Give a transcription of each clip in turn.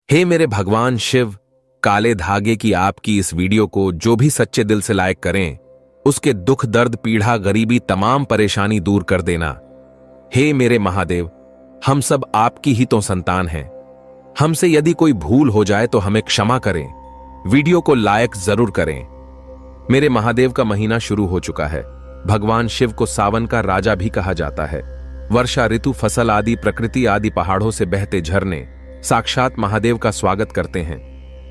हे मेरे भगवान शिव, काले धागे की आपकी इस वीडियो को जो भी सच्चे दिल से लाइक करें, उसके दुख दर्द पीड़ा गरीबी तमाम परेशानी दूर कर देना। हे मेरे महादेव, हम सब आपकी ही तो संतान हैं। हमसे यदि कोई भूल हो जाए तो हमें क्षमा करें। वीडियो को लाइक जरूर करें। मेरे महादेव का महीना शुरू हो चुका है। भगवान शिव को सावन का राजा भी कहा जाता है। वर्षा ऋतु, फसल आदि, प्रकृति आदि, पहाड़ों से बहते झरने साक्षात महादेव का स्वागत करते हैं।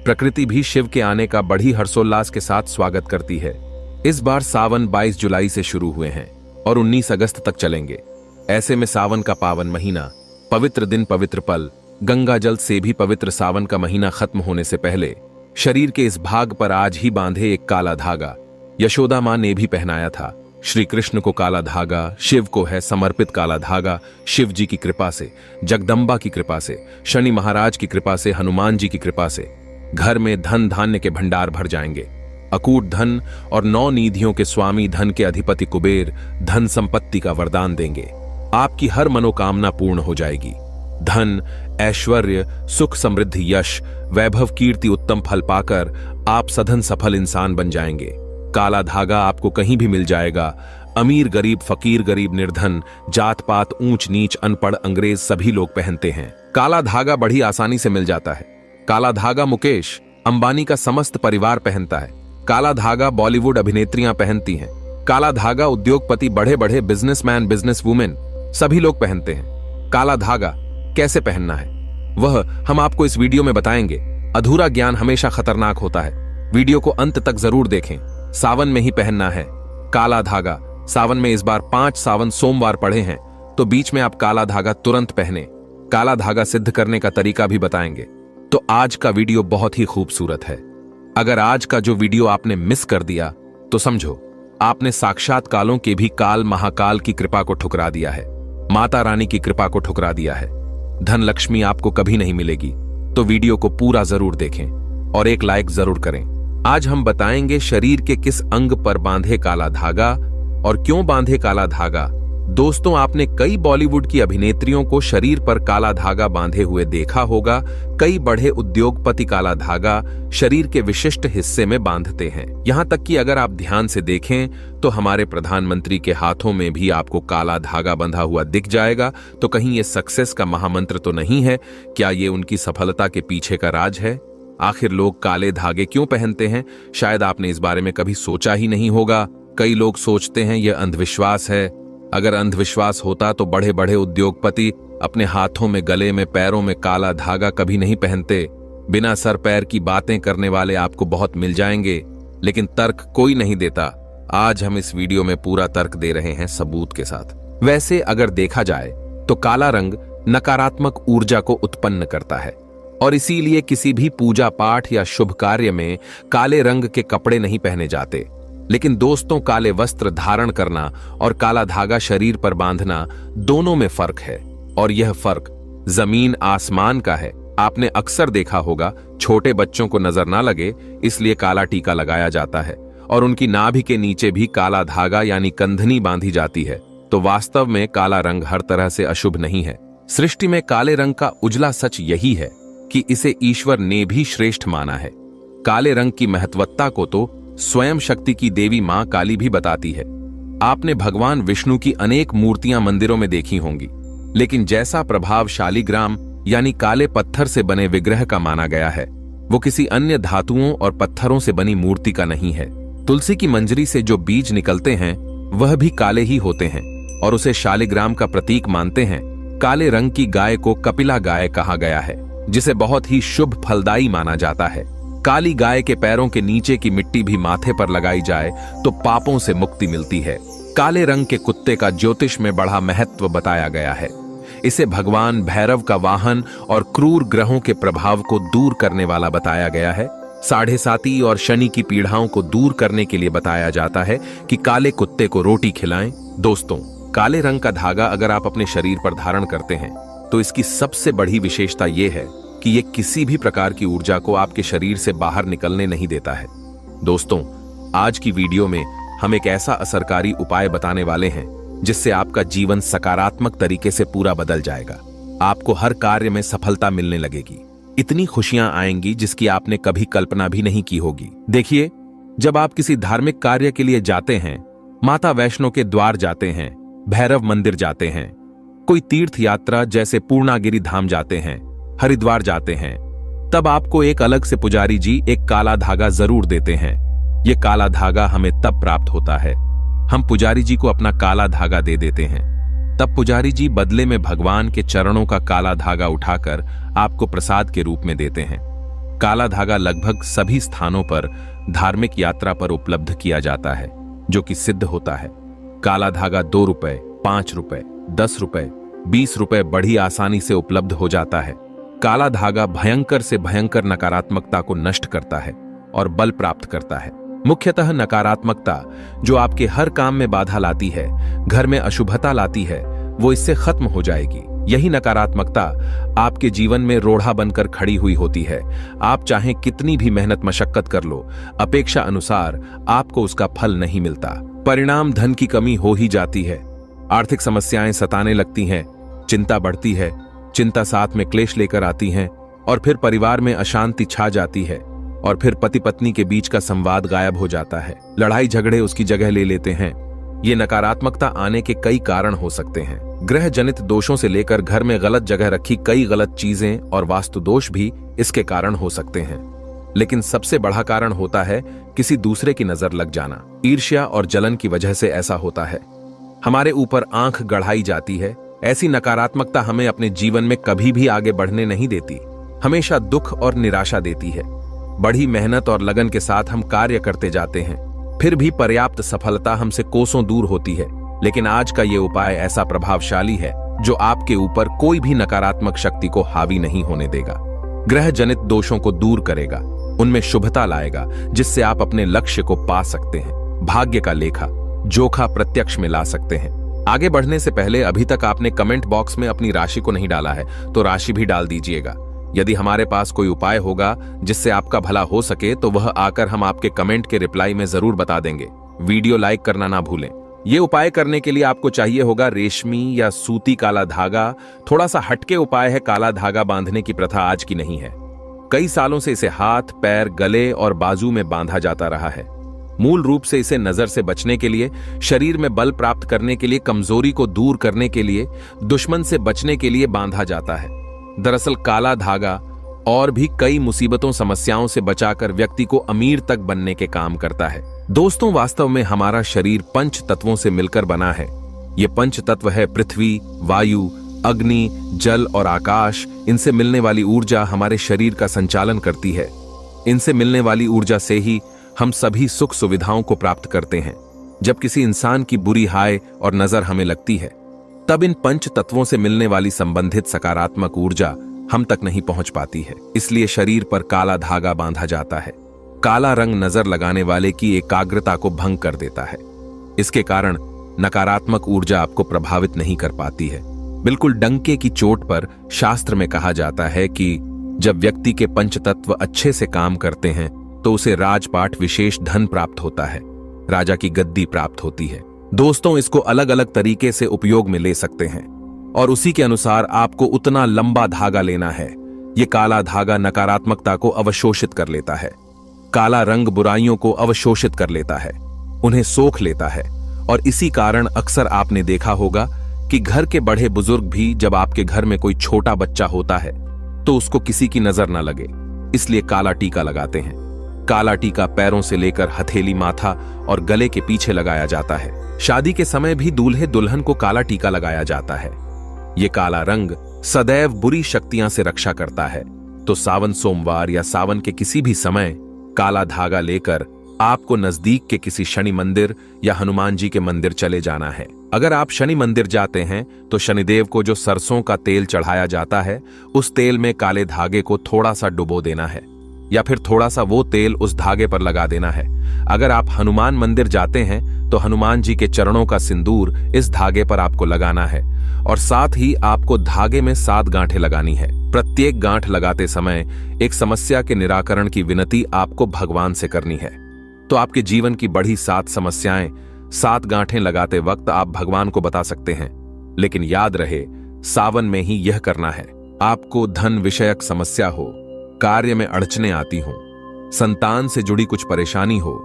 प्रकृति भी शिव के आने का बड़ी हर्षोल्लास के साथ स्वागत करती है। इस बार सावन 22 जुलाई से शुरू हुए हैं और 19 अगस्त तक चलेंगे। ऐसे में सावन का पावन महीना, पवित्र दिन, पवित्र पल, गंगा जल से भी पवित्र सावन का महीना खत्म होने से पहले शरीर के इस भाग पर आज ही बांधे एक काला धागा यशोदा मां ने भी पहनाया था। श्री कृष्ण को काला धागा, शिव को है समर्पित काला धागा। शिव जी की कृपा से, जगदम्बा की कृपा से, शनि महाराज की कृपा से, हनुमान जी की कृपा से घर में धन धान्य के भंडार भर जाएंगे। अकूट धन और 9 निधियों के स्वामी, धन के अधिपति कुबेर धन संपत्ति का वरदान देंगे। आपकी हर मनोकामना पूर्ण हो जाएगी। धन, ऐश्वर्य, सुख, समृद्धि, यश, वैभव, कीर्ति, उत्तम फल पाकर आप सधन सफल इंसान बन जाएंगे। काला धागा आपको कहीं भी मिल जाएगा। अमीर गरीब, फकीर गरीब, निर्धन, जात पात, ऊंच नीच, अनपढ़, अंग्रेज सभी लोग पहनते हैं। काला धागा बड़ी आसानी से मिल जाता है। काला धागा मुकेश अंबानी का समस्त परिवार पहनता है। काला धागा बॉलीवुड अभिनेत्रियां पहनती हैं। काला धागा उद्योगपति, बड़े बड़े बिजनेसमैन, बिजनेस वुमेन सभी लोग पहनते हैं। काला धागा कैसे पहनना है वह हम आपको इस वीडियो में बताएंगे। अधूरा ज्ञान हमेशा खतरनाक होता है। वीडियो को अंत तक जरूर देखें। सावन में ही पहनना है काला धागा। सावन में इस बार 5 सावन सोमवार पड़े हैं, तो बीच में आप काला धागा तुरंत पहने। काला धागा सिद्ध करने का तरीका भी बताएंगे। तो आज का वीडियो बहुत ही खूबसूरत है। अगर आज का जो वीडियो आपने मिस कर दिया तो समझो आपने साक्षात कालों के भी काल महाकाल की कृपा को ठुकरा दिया है। माता रानी की कृपा को ठुकरा दिया है। धन लक्ष्मी आपको कभी नहीं मिलेगी। तो वीडियो को पूरा जरूर देखें और एक लाइक जरूर करें। आज हम बताएंगे शरीर के किस अंग पर बांधे काला धागा और क्यों बांधे काला धागा। दोस्तों, आपने कई बॉलीवुड की अभिनेत्रियों को शरीर पर काला धागा बांधे हुए देखा होगा। कई बड़े उद्योगपति काला धागा शरीर के विशिष्ट हिस्से में बांधते हैं। यहां तक कि अगर आप ध्यान से देखें तो हमारे प्रधानमंत्री के हाथों में भी आपको काला धागा बंधा हुआ दिख जाएगा। तो कहीं ये सक्सेस का महामंत्र तो नहीं है? क्या ये उनकी सफलता के पीछे का राज है? आखिर लोग काले धागे क्यों पहनते हैं? शायद आपने इस बारे में कभी सोचा ही नहीं होगा। कई लोग सोचते हैं यह अंधविश्वास है। अगर अंधविश्वास होता तो बड़े बड़े उद्योगपति अपने हाथों में, गले में, पैरों में काला धागा कभी नहीं पहनते। बिना सर पैर की बातें करने वाले आपको बहुत मिल जाएंगे, लेकिन तर्क कोई नहीं देता। आज हम इस वीडियो में पूरा तर्क दे रहे हैं सबूत के साथ। वैसे अगर देखा जाए तो काला रंग नकारात्मक ऊर्जा को उत्पन्न करता है और इसीलिए किसी भी पूजा पाठ या शुभ कार्य में काले रंग के कपड़े नहीं पहने जाते। लेकिन दोस्तों, काले वस्त्र धारण करना और काला धागा शरीर पर बांधना दोनों में फर्क है, और यह फर्क जमीन आसमान का है। आपने अक्सर देखा होगा छोटे बच्चों को नजर ना लगे इसलिए काला टीका लगाया जाता है और उनकी नाभि के नीचे भी काला धागा यानी कंधनी बांधी जाती है। तो वास्तव में काला रंग हर तरह से अशुभ नहीं है। सृष्टि में काले रंग का उजला सच यही है कि इसे ईश्वर ने भी श्रेष्ठ माना है। काले रंग की महत्वता को तो स्वयं शक्ति की देवी मां काली भी बताती है। आपने भगवान विष्णु की अनेक मूर्तियां मंदिरों में देखी होंगी, लेकिन जैसा प्रभाव शालिग्राम यानी काले पत्थर से बने विग्रह का माना गया है, वो किसी अन्य धातुओं और पत्थरों से बनी मूर्ति का नहीं है। तुलसी की मंजरी से जो बीज निकलते हैं वह भी काले ही होते हैं और उसे शालिग्राम का प्रतीक मानते हैं। काले रंग की गाय को कपिला गाय कहा गया है, जिसे बहुत ही शुभ फलदायी माना जाता है। काली गाय के पैरों के नीचे की मिट्टी भी माथे पर लगाई जाए तो पापों से मुक्ति मिलती है। काले रंग के कुत्ते का ज्योतिष में बड़ा महत्व बताया गया है। इसे भगवान भैरव का वाहन और क्रूर ग्रहों के प्रभाव को दूर करने वाला बताया गया है। 7.5 और शनि की पीड़ाओं को दूर करने के लिए बताया जाता है कि काले कुत्ते को रोटी खिलाएं। दोस्तों, काले रंग का धागा अगर आप अपने शरीर पर धारण करते हैं तो इसकी सबसे बड़ी विशेषता यह है कि यह किसी भी प्रकार की ऊर्जा को आपके शरीर से बाहर निकलने नहीं देता है। दोस्तों, आज की वीडियो में हम एक ऐसा असरकारी उपाय बताने वाले हैं जिससे आपका जीवन सकारात्मक तरीके से पूरा बदल जाएगा। आपको हर कार्य में सफलता मिलने लगेगी। इतनी खुशियां आएंगी जिसकी आपने कभी कल्पना भी नहीं की होगी। देखिए, जब आप किसी धार्मिक कार्य के लिए जाते हैं, माता वैष्णो के द्वार जाते हैं, भैरव मंदिर जाते हैं, कोई तीर्थ यात्रा जैसे पूर्णागिरि धाम जाते हैं, हरिद्वार जाते हैं, तब आपको एक अलग से पुजारी जी एक काला धागा जरूर देते हैं। ये काला धागा हमें तब प्राप्त होता है, हम पुजारी जी को अपना काला धागा दे देते हैं। तब पुजारी जी बदले में भगवान के चरणों का काला धागा उठाकर आपको प्रसाद के रूप में देते हैं। काला धागा लगभग सभी स्थानों पर धार्मिक यात्रा पर उपलब्ध किया जाता है, जो कि सिद्ध होता है। काला धागा 2 रुपए, 5 रुपए, 10 रुपए, 20 रुपए बड़ी आसानी से उपलब्ध हो जाता है। काला धागा भयंकर से भयंकर नकारात्मकता को नष्ट करता है और बल प्राप्त करता है। मुख्यतः नकारात्मकता जो आपके हर काम में बाधा लाती है, घर में अशुभता लाती है, वो इससे खत्म हो जाएगी। यही नकारात्मकता आपके जीवन में रोड़ा बनकर खड़ी हुई होती है। आप चाहे कितनी भी मेहनत मशक्कत कर लो, अपेक्षा अनुसार आपको उसका फल नहीं मिलता। परिणाम धन की कमी हो ही जाती है, आर्थिक समस्याएं सताने लगती हैं, चिंता बढ़ती है, चिंता साथ में क्लेश लेकर आती हैं, और फिर परिवार में अशांति छा जाती है, और फिर पति पत्नी के बीच का संवाद गायब हो जाता है, लड़ाई झगड़े उसकी जगह ले लेते हैं। ये नकारात्मकता आने के कई कारण हो सकते हैं। ग्रह जनित दोषों से लेकर घर में गलत जगह रखी कई गलत चीजें और वास्तु दोष भी इसके कारण हो सकते हैं। लेकिन सबसे बड़ा कारण होता है किसी दूसरे की नजर लग जाना। ईर्ष्या और जलन की वजह से ऐसा होता है। हमारे ऊपर आंख गढ़ाई जाती है। ऐसी नकारात्मकता हमें अपने जीवन में कभी भी आगे बढ़ने नहीं देती, हमेशा दुख और निराशा देती है। बड़ी मेहनत और लगन के साथ हम कार्य करते जाते हैं, फिर भी पर्याप्त सफलता हमसे कोसों दूर होती है। लेकिन आज का ये उपाय ऐसा प्रभावशाली है जो आपके ऊपर कोई भी नकारात्मक शक्ति को हावी नहीं होने देगा। ग्रह जनित दोषों को दूर करेगा, उनमें शुभता लाएगा, जिससे आप अपने लक्ष्य को पा सकते हैं। भाग्य का लेखा जोखा प्रत्यक्ष में ला सकते हैं। आगे बढ़ने से पहले अभी तक आपने कमेंट बॉक्स में अपनी राशि को नहीं डाला है तो राशि भी डाल दीजिएगा। यदि हमारे पास कोई उपाय होगा जिससे आपका भला हो सके तो वह आकर हम आपके कमेंट के रिप्लाई में जरूर बता देंगे। वीडियो लाइक करना ना भूलें। ये उपाय करने के लिए आपको चाहिए होगा रेशमी या सूती काला धागा। थोड़ा सा हटके उपाय है। काला धागा बांधने की प्रथा आज की नहीं है, कई सालों से इसे हाथ, पैर, गले और बाजू में बांधा जाता रहा है। मूल रूप से इसे नजर से बचने के लिए, शरीर में बल प्राप्त करने के लिए, कमजोरी को दूर करने के लिए, दुश्मन से बचने के लिए बांधा जाता है। दरअसल काला धागा और भी कई मुसीबतों समस्याओं से बचाकर व्यक्ति को अमीर तक बनने के काम करता है। दोस्तों, वास्तव में हमारा शरीर पंच तत्वों से मिलकर बना है। ये पंच तत्व है पृथ्वी, वायु, अग्नि, जल और आकाश। इनसे मिलने वाली ऊर्जा हमारे शरीर का संचालन करती है। इनसे मिलने वाली ऊर्जा से ही हम सभी सुख सुविधाओं को प्राप्त करते हैं। जब किसी इंसान की बुरी हाय और नजर हमें लगती है, तब इन पंच तत्वों से मिलने वाली संबंधित सकारात्मक ऊर्जा हम तक नहीं पहुंच पाती है। इसलिए शरीर पर काला धागा बांधा जाता है। काला रंग नजर लगाने वाले की एकाग्रता को भंग कर देता है। इसके कारण नकारात्मक ऊर्जा आपको प्रभावित नहीं कर पाती है। बिल्कुल डंके की चोट पर शास्त्र में कहा जाता है कि जब व्यक्ति के पंचतत्व अच्छे से काम करते हैं तो उसे राजपाट विशेष धन प्राप्त होता है, राजा की गद्दी प्राप्त होती है। दोस्तों, इसको अलग अलग तरीके से उपयोग में ले सकते हैं और उसी के अनुसार आपको उतना लंबा धागा लेना है। ये काला धागा नकारात्मकता को अवशोषित कर लेता है। काला रंग बुराइयों को अवशोषित कर लेता है, उन्हें सोख लेता है। और इसी कारण अक्सर आपने देखा होगा कि घर के बड़े बुजुर्ग भी जब आपके घर में कोई छोटा बच्चा होता है तो उसको किसी की नजर न लगे, इसलिए काला टीका लगाते हैं। काला टीका पैरों से लेकर हथेली, माथा और गले के पीछे लगाया जाता है। शादी के समय भी दूल्हे दुल्हन को काला टीका लगाया जाता है। ये काला रंग सदैव बुरी शक्तियां से रक्षा करता है। तो सावन सोमवार या सावन के किसी भी समय काला धागा लेकर आपको नजदीक के किसी शनि मंदिर या हनुमान जी के मंदिर चले जाना है। अगर आप शनि मंदिर जाते हैं तो शनिदेव को जो सरसों का तेल चढ़ाया जाता है, उस तेल में काले धागे को थोड़ा सा डुबो देना है या फिर थोड़ा सा वो तेल उस धागे पर लगा देना है। अगर आप हनुमान मंदिर जाते हैं तो हनुमान जी के चरणों का सिंदूर इस धागे पर आपको लगाना है और साथ ही आपको धागे में 7 गांठें लगानी है। प्रत्येक गांठ लगाते समय एक समस्या के निराकरण की विनती आपको भगवान से करनी है। तो आपके जीवन की बढ़ी 7 समस्याएं 7 गांठें लगाते वक्त आप भगवान को बता सकते हैं। लेकिन याद रहे, सावन में ही यह करना है। आपको धन विषयक समस्या हो, कार्य में अड़चने आती हों, संतान से जुड़ी कुछ परेशानी हो,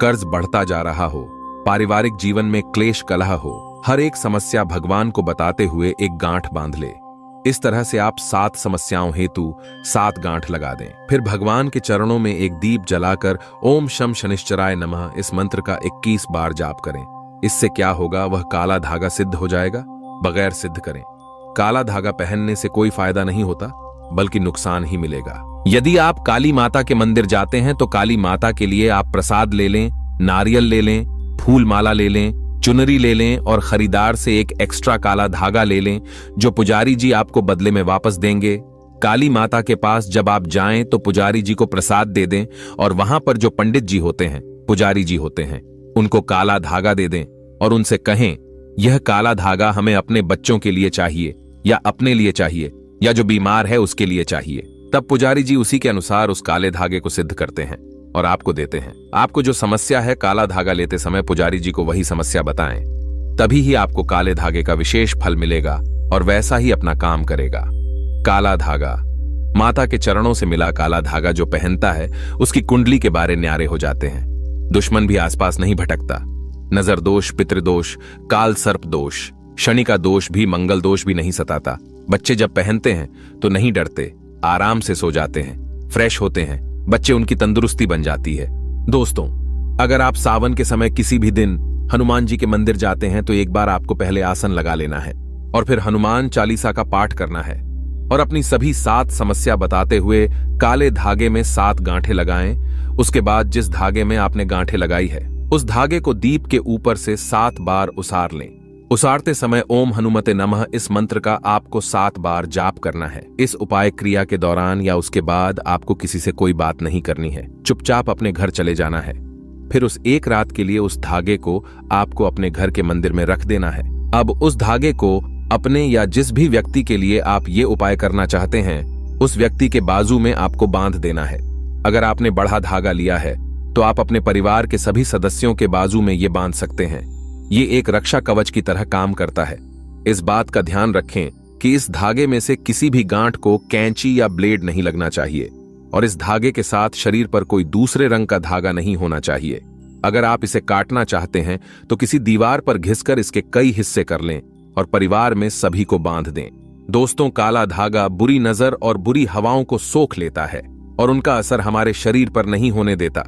कर्ज बढ़ता जा रहा हो, पारिवारिक जीवन में क्लेश कलह हो, हर एक समस्या भगवान को बताते हुए एक गांठ बांध ले। इस तरह से आप 7 समस्याओं हेतु 7 गांठ लगा दें। फिर भगवान के चरणों में एक दीप जलाकर ओम शम शनिश्चराय नमः इस मंत्र का 21 बार जाप करें। इससे क्या होगा, वह काला धागा सिद्ध हो जाएगा। बगैर सिद्ध करें। काला धागा पहनने से कोई फायदा नहीं होता, बल्कि नुकसान ही मिलेगा। यदि आप काली माता के मंदिर जाते हैं तो काली माता के लिए आप प्रसाद ले लें, नारियल ले लें, फूल माला ले लें, चुनरी ले लें और खरीदार से एक एक्स्ट्रा काला धागा ले लें, जो पुजारी जी आपको बदले में वापस देंगे। काली माता के पास जब आप जाएं तो पुजारी जी को प्रसाद दे दें और वहां पर जो पंडित जी होते हैं, पुजारी जी होते हैं, उनको काला धागा दे दें और उनसे कहें, यह काला धागा हमें अपने बच्चों के लिए चाहिए या अपने लिए चाहिए या जो बीमार है उसके लिए चाहिए। तब पुजारी जी उसी के अनुसार उस काले धागे को सिद्ध करते हैं और आपको देते हैं। आपको जो समस्या है, काला धागा लेते समय पुजारी जी को वही समस्या बताएं, तभी ही आपको काले धागे का विशेष फल मिलेगा और वैसा ही अपना काम करेगा। काला धागा, माता के चरणों से मिला काला धागा जो पहनता है, उसकी कुंडली के बारे न्यारे हो जाते हैं। दुश्मन भी आसपास नहीं भटकता। नजर दोष, पितृदोष, काल सर्प दोष, शनि का दोष भी, मंगल दोष भी नहीं सताता। बच्चे जब पहनते हैं तो नहीं डरते, आराम से सो जाते हैं, फ्रेश होते हैं, बच्चे उनकी तंदुरुस्ती बन जाती है। दोस्तों, अगर आप सावन के समय किसी भी दिन हनुमान जी के मंदिर जाते हैं तो एक बार आपको पहले आसन लगा लेना है और फिर हनुमान चालीसा का पाठ करना है और अपनी सभी 7 समस्या बताते हुए काले धागे में 7 गांठें लगाएं। उसके बाद जिस धागे में आपने गांठें लगाई है, उस धागे को दीप के ऊपर से 7 बार उसार लें। उसारते समय ओम हनुमते नमः इस मंत्र का आपको 7 बार जाप करना है। इस उपाय क्रिया के दौरान या उसके बाद आपको किसी से कोई बात नहीं करनी है, चुपचाप अपने घर चले जाना है। फिर उस एक रात के लिए उस धागे को आपको अपने घर के मंदिर में रख देना है। अब उस धागे को अपने या जिस भी व्यक्ति के लिए आप ये उपाय करना चाहते हैं, उस व्यक्ति के बाजू में आपको बांध देना है। अगर आपने बड़ा धागा लिया है तो आप अपने परिवार के सभी सदस्यों के बाजू में ये बांध सकते हैं। ये एक रक्षा कवच की तरह काम करता है। इस बात का ध्यान रखें कि इस धागे में से किसी भी गांठ को कैंची या ब्लेड नहीं लगना चाहिए और इस धागे के साथ शरीर पर कोई दूसरे रंग का धागा नहीं होना चाहिए। अगर आप इसे काटना चाहते हैं तो किसी दीवार पर घिसकर इसके कई हिस्से कर लें और परिवार में सभी को बांध दें। दोस्तों, काला धागा बुरी नजर और बुरी हवाओं को सोख लेता है और उनका असर हमारे शरीर पर नहीं होने देता।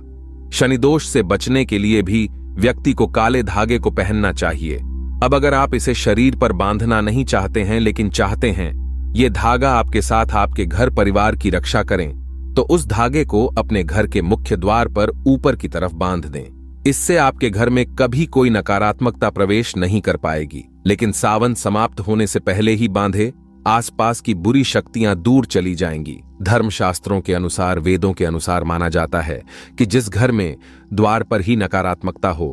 शनि दोष से बचने के लिए भी व्यक्ति को काले धागे को पहनना चाहिए। अब अगर आप इसे शरीर पर बांधना नहीं चाहते हैं लेकिन चाहते हैं ये धागा आपके साथ आपके घर परिवार की रक्षा करें, तो उस धागे को अपने घर के मुख्य द्वार पर ऊपर की तरफ बांध दें। इससे आपके घर में कभी कोई नकारात्मकता प्रवेश नहीं कर पाएगी। लेकिन सावन समाप्त होने से पहले ही बांधे, आसपास की बुरी शक्तियां दूर चली जाएंगी। धर्मशास्त्रों के अनुसार, वेदों के अनुसार माना जाता है कि जिस घर में द्वार पर ही नकारात्मकता हो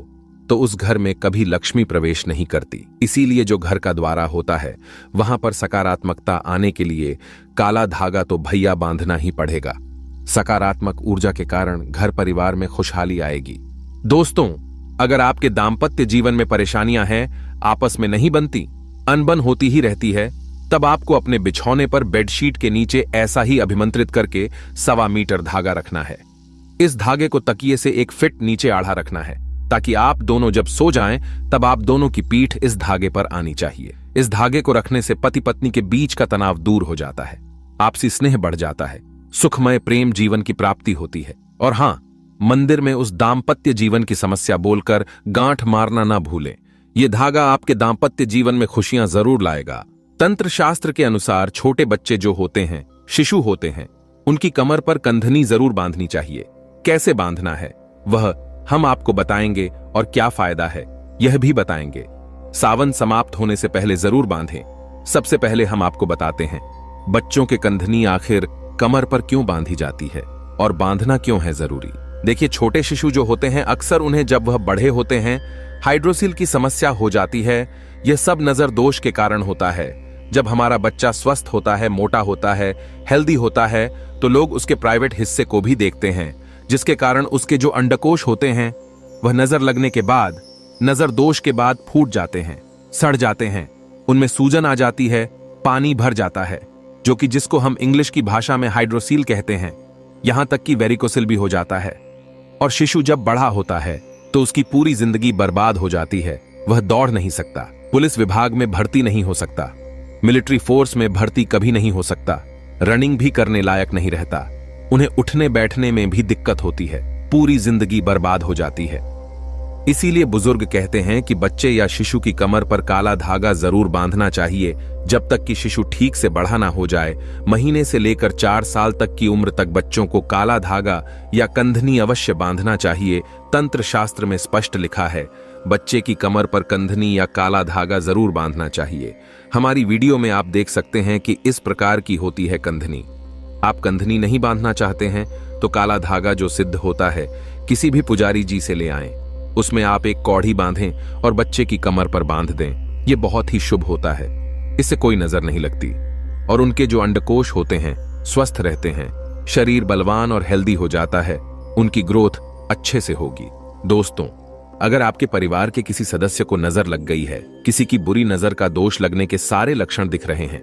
तो उस घर में कभी लक्ष्मी प्रवेश नहीं करती। इसीलिए जो घर का द्वारा होता है वहां पर सकारात्मकता आने के लिए काला धागा तो भैया बांधना ही पड़ेगा। सकारात्मक ऊर्जा के कारण घर परिवार में खुशहाली आएगी। दोस्तों, अगर आपके दाम्पत्य जीवन में परेशानियां हैं, आपस में नहीं बनती, अनबन होती ही रहती है, तब आपको अपने बिछौने पर बेडशीट के नीचे ऐसा ही अभिमंत्रित करके 1.25 मीटर धागा रखना है। इस धागे को तकिए से 1 फीट नीचे आढ़ा रखना है ताकि आप दोनों जब सो जाएं तब आप दोनों की पीठ इस धागे पर आनी चाहिए। इस धागे को रखने से पति पत्नी के बीच का तनाव दूर हो जाता है, आपसी स्नेह बढ़ जाता है, सुखमय प्रेम जीवन की प्राप्ति होती है। और हां, मंदिर में उस दाम्पत्य जीवन की समस्या बोलकर गांठ मारना ना भूलें। यह धागा आपके दाम्पत्य जीवन में खुशियां जरूर लाएगा। तंत्र शास्त्र के अनुसार छोटे बच्चे जो होते हैं, शिशु होते हैं, उनकी कमर पर कंधनी जरूर बांधनी चाहिए। कैसे बांधना है वह हम आपको बताएंगे और क्या फायदा है यह भी बताएंगे। सावन समाप्त होने से पहले जरूर बांधें। सबसे पहले हम आपको बताते हैं बच्चों के कंधनी आखिर कमर पर क्यों बांधी जाती है और बांधना क्यों है जरूरी। देखिए, छोटे शिशु जो होते हैं, अक्सर उन्हें जब वह बड़े होते हैं हाइड्रोसिल की समस्या हो जाती है। यह सब नजर दोष के कारण होता है। जब हमारा बच्चा स्वस्थ होता है, मोटा होता है, हेल्दी होता है, तो लोग उसके प्राइवेट हिस्से को भी देखते हैं, जिसके कारण उसके जो अंडकोश होते हैं वह नजर लगने के बाद, नजर दोष के बाद फूट जाते हैं, सड़ जाते हैं, उनमें सूजन आ जाती है, पानी भर जाता है। जो कि जिसको हम इंग्लिश की भाषा में हाइड्रोसील कहते हैं। यहां तक कि वेरिकोसिल भी हो जाता है। और शिशु जब बड़ा होता है तो उसकी पूरी जिंदगी बर्बाद हो जाती है। वह दौड़ नहीं सकता, पुलिस विभाग में भर्ती नहीं हो सकता, मिलिट्री फोर्स में भर्ती कभी नहीं हो सकता, रनिंग भी करने लायक नहीं रहता, उन्हें उठने बैठने में भी दिक्कत होती है, पूरी जिंदगी बर्बाद हो जाती है। इसीलिए बुजुर्ग कहते हैं कि बच्चे या शिशु की कमर पर काला धागा जरूर बांधना चाहिए जब तक कि शिशु ठीक से बड़ा ना हो जाए। महीने से लेकर 4 साल तक की उम्र तक बच्चों को काला धागा या कंधनी अवश्य बांधना चाहिए। तंत्र शास्त्र में स्पष्ट लिखा है, बच्चे की कमर पर कंधनी या काला धागा जरूर बांधना चाहिए। हमारी वीडियो में आप देख सकते हैं कि इस प्रकार की होती है कंधनी। आप कंधनी नहीं बांधना चाहते हैं तो काला धागा जो सिद्ध होता है किसी भी पुजारी जी से ले आएं। उसमें आप एक कौड़ी बांधें और बच्चे की कमर पर बांध दें। यह बहुत ही शुभ होता है, इससे कोई नजर नहीं लगती और उनके जो अंडकोश होते हैं स्वस्थ रहते हैं, शरीर बलवान और हेल्दी हो जाता है, उनकी ग्रोथ अच्छे से होगी। दोस्तों, अगर आपके परिवार के किसी सदस्य को नजर लग गई है, किसी की बुरी नजर का दोष लगने के सारे लक्षण दिख रहे हैं,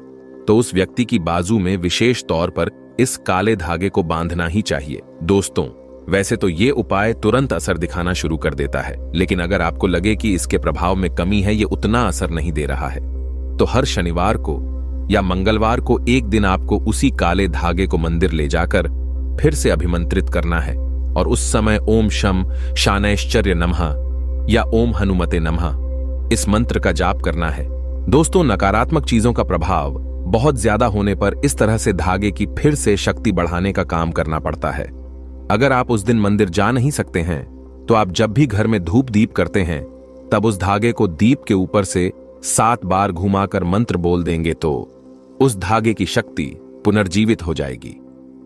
तो उस व्यक्ति की बाजू में विशेष तौर पर इस काले धागे को बांधना ही चाहिए। दोस्तों, वैसे तो ये उपाय तुरंत असर दिखाना शुरू कर देता है, लेकिन अगर आपको लगे कि इसके प्रभाव में कमी है, ये उतना असर नहीं दे रहा है, तो हर शनिवार को या मंगलवार को एक दिन आपको उसी काले धागे को मंदिर ले जाकर फिर से अभिमंत्रित करना है और उस समय ओम शम शानैश्चर्य नमः या ओम हनुमते नमः इस मंत्र का जाप करना है। दोस्तों, नकारात्मक चीजों का प्रभाव बहुत ज्यादा होने पर इस तरह से धागे की फिर से शक्ति बढ़ाने का काम करना पड़ता है। अगर आप उस दिन मंदिर जा नहीं सकते हैं तो आप जब भी घर में धूप दीप करते हैं तब उस धागे को दीप के ऊपर से 7 बार घुमाकर मंत्र बोल देंगे तो उस धागे की शक्ति पुनर्जीवित हो जाएगी।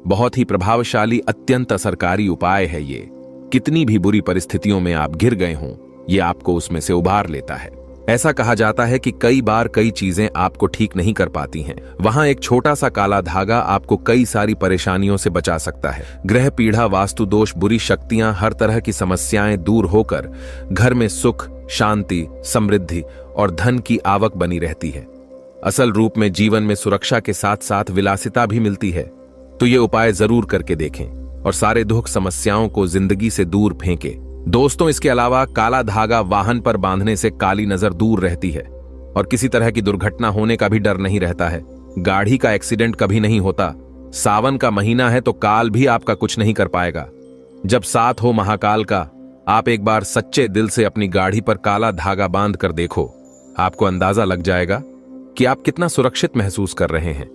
बहुत ही प्रभावशाली, अत्यंत असरकारी उपाय है ये। कितनी भी बुरी परिस्थितियों में आप घिर गए हों, ये आपको उसमें से उबार लेता है। ऐसा कहा जाता है कि कई बार कई चीजें आपको ठीक नहीं कर पाती हैं, वहां एक छोटा सा काला धागा आपको कई सारी परेशानियों से बचा सकता है। ग्रह पीढ़ा, वास्तु दोष, बुरी शक्तियां, हर तरह की समस्याएं दूर होकर घर में सुख, शांति, समृद्धि और धन की आवक बनी रहती है। असल रूप में जीवन में सुरक्षा के साथ साथ विलासिता भी मिलती है। तो ये उपाय जरूर करके देखें और सारे दुख समस्याओं को जिंदगी से दूर फेंके। दोस्तों, इसके अलावा काला धागा वाहन पर बांधने से काली नजर दूर रहती है और किसी तरह की दुर्घटना होने का भी डर नहीं रहता है। गाड़ी का एक्सीडेंट कभी नहीं होता। सावन का महीना है तो काल भी आपका कुछ नहीं कर पाएगा। जब साथ हो महाकाल का, आप एक बार सच्चे दिल से अपनी गाड़ी पर काला धागा बांध कर देखो, आपको अंदाजा लग जाएगा कि आप कितना सुरक्षित महसूस कर रहे हैं।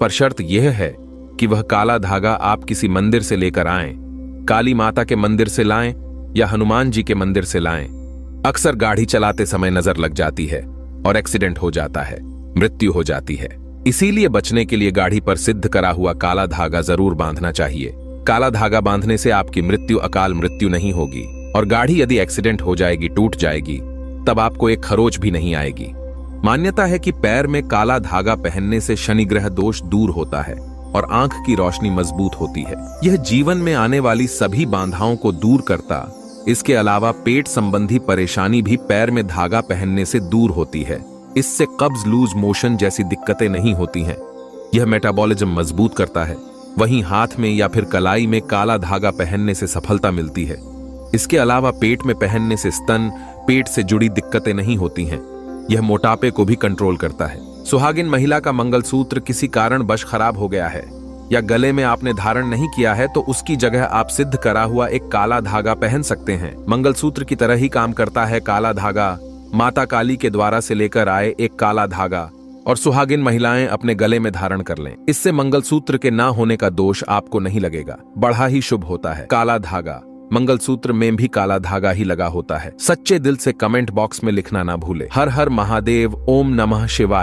पर शर्त यह है कि वह काला धागा आप किसी मंदिर से लेकर आएं, काली माता के मंदिर से लाएं या हनुमान जी के मंदिर से लाएं। अक्सर गाड़ी चलाते समय नजर लग जाती है और एक्सीडेंट हो जाता है, मृत्यु हो जाती है। इसीलिए बचने के लिए गाड़ी पर सिद्ध करा हुआ काला धागा जरूर बांधना चाहिए। काला धागा बांधने से आपकी मृत्यु अकाल मृत्यु नहीं होगी और गाड़ी यदि एक्सीडेंट हो जाएगी, टूट जाएगी, तब आपको एक खरोच भी नहीं आएगी। मान्यता है कि पैर में काला धागा पहनने से शनि ग्रह दोष दूर होता है और आंख की रोशनी मजबूत होती है। यह जीवन में आने वाली सभी बाधाओं को दूर करता। इसके अलावा पेट संबंधी परेशानी भी पैर में धागा पहनने से दूर होती है। इससे कब्ज, लूज मोशन जैसी दिक्कतें नहीं होती हैं। यह मेटाबॉलिज्म मजबूत करता है। वहीं हाथ में या फिर कलाई में काला धागा पहनने से सफलता मिलती है। इसके अलावा पेट में पहनने से स्तन, पेट से जुड़ी दिक्कतें नहीं होती हैं। यह मोटापे को भी कंट्रोल करता है। सुहागिन महिला का मंगलसूत्र किसी कारणवश खराब हो गया है या गले में आपने धारण नहीं किया है तो उसकी जगह आप सिद्ध करा हुआ एक काला धागा पहन सकते हैं। मंगलसूत्र की तरह ही काम करता है काला धागा। माता काली के द्वारा से लेकर आए एक काला धागा और सुहागिन महिलाएं अपने गले में धारण कर लें। इससे मंगलसूत्र के ना होने का दोष आपको नहीं लगेगा, बड़ा ही शुभ होता है। काला धागा, मंगलसूत्र में भी काला धागा ही लगा होता है। सच्चे दिल से कमेंट बॉक्स में लिखना ना भूले। हर हर महादेव, ओम नमः शिवाय।